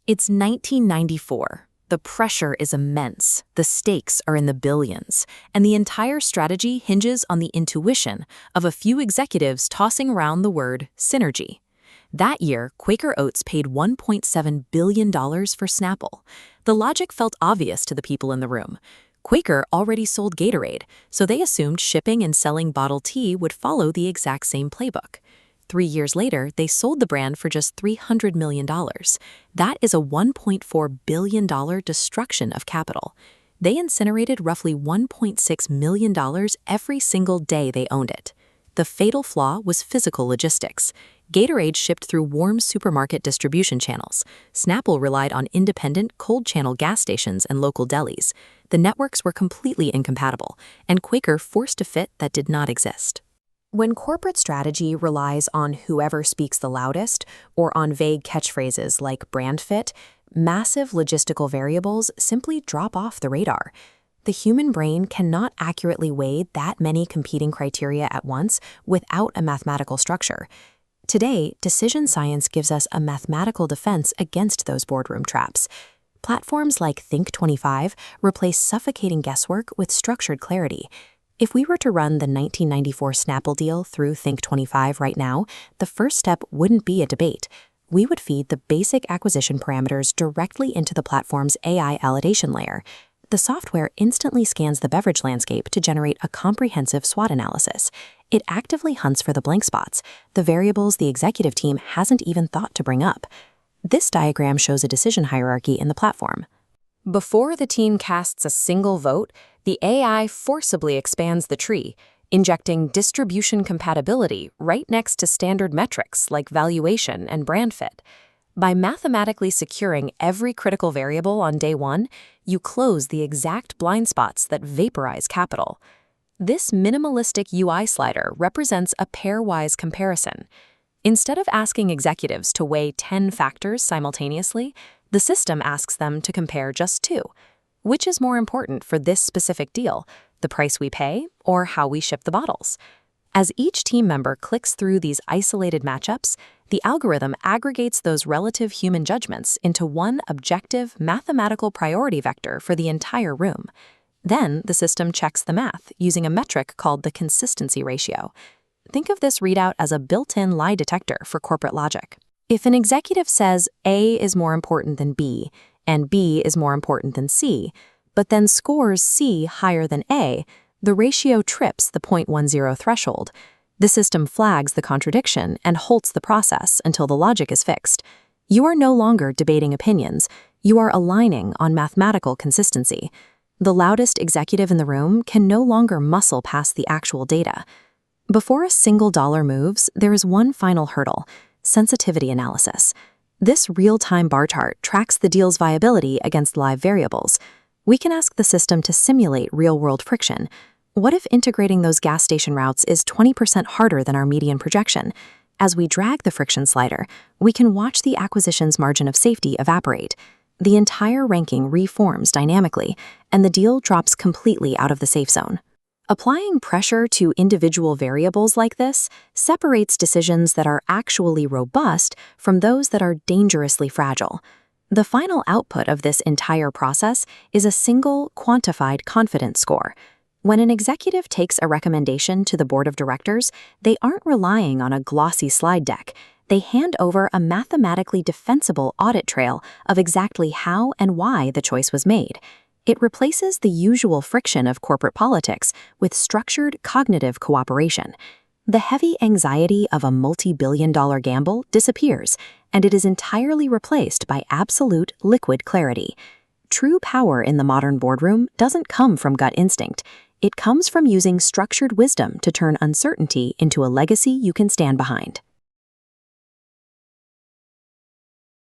It's 1994. The pressure is immense, the stakes are in the billions, and the entire strategy hinges on the intuition of a few executives tossing around the word synergy. That year, Quaker Oats paid $1.7 billion for Snapple. The logic felt obvious to the people in the room. Quaker already sold Gatorade, so they assumed shipping and selling bottled tea would follow the exact same playbook. 3 years later, they sold the brand for just $300 million. That is a $1.4 billion destruction of capital. They incinerated roughly $1.6 million every single day they owned it. The fatal flaw was physical logistics. Gatorade shipped through warm supermarket distribution channels. Snapple relied on independent, cold-channel gas stations and local delis. The networks were completely incompatible, and Quaker forced a fit that did not exist. When corporate strategy relies on whoever speaks the loudest or on vague catchphrases like brand fit, massive logistical variables simply drop off the radar. The human brain cannot accurately weigh that many competing criteria at once without a mathematical structure. Today, decision science gives us a mathematical defense against those boardroom traps. Platforms like THINK25 replace suffocating guesswork with structured clarity. If we were to run the 1994 Snapple deal through THINK25 right now, the first step wouldn't be a debate. We would feed the basic acquisition parameters directly into the platform's AI validation layer. The software instantly scans the beverage landscape to generate a comprehensive SWOT analysis. It actively hunts for the blank spots, the variables the executive team hasn't even thought to bring up. This diagram shows a decision hierarchy in the platform. Before the team casts a single vote, the AI forcibly expands the tree, injecting distribution compatibility right next to standard metrics like valuation and brand fit. By mathematically securing every critical variable on day one, you close the exact blind spots that vaporize capital. This minimalistic UI slider represents a pairwise comparison. Instead of asking executives to weigh 10 factors simultaneously, the system asks them to compare just 2. Which is more important for this specific deal, the price we pay or how we ship the bottles? As each team member clicks through these isolated matchups, the algorithm aggregates those relative human judgments into one objective mathematical priority vector for the entire room. Then the system checks the math using a metric called the consistency ratio. Think of this readout as a built-in lie detector for corporate logic. If an executive says A is more important than B, and B is more important than C, but then scores C higher than A, the ratio trips the 0.10 threshold. The system flags the contradiction and halts the process until the logic is fixed. You are no longer debating opinions. You are aligning on mathematical consistency. The loudest executive in the room can no longer muscle past the actual data. Before a single dollar moves, there is one final hurdle: sensitivity analysis. This real-time bar chart tracks the deal's viability against live variables. We can ask the system to simulate real-world friction. What if integrating those gas station routes is 20% harder than our median projection? As we drag the friction slider, we can watch the acquisition's margin of safety evaporate. The entire ranking reforms dynamically, and the deal drops completely out of the safe zone. Applying pressure to individual variables like this separates decisions that are actually robust from those that are dangerously fragile. The final output of this entire process is a single, quantified confidence score. When an executive takes a recommendation to the board of directors, they aren't relying on a glossy slide deck. They hand over a mathematically defensible audit trail of exactly how and why the choice was made. It replaces the usual friction of corporate politics with structured cognitive cooperation. The heavy anxiety of a multi-billion-dollar gamble disappears, and it is entirely replaced by absolute liquid clarity. True power in the modern boardroom doesn't come from gut instinct. It comes from using structured wisdom to turn uncertainty into a legacy you can stand behind.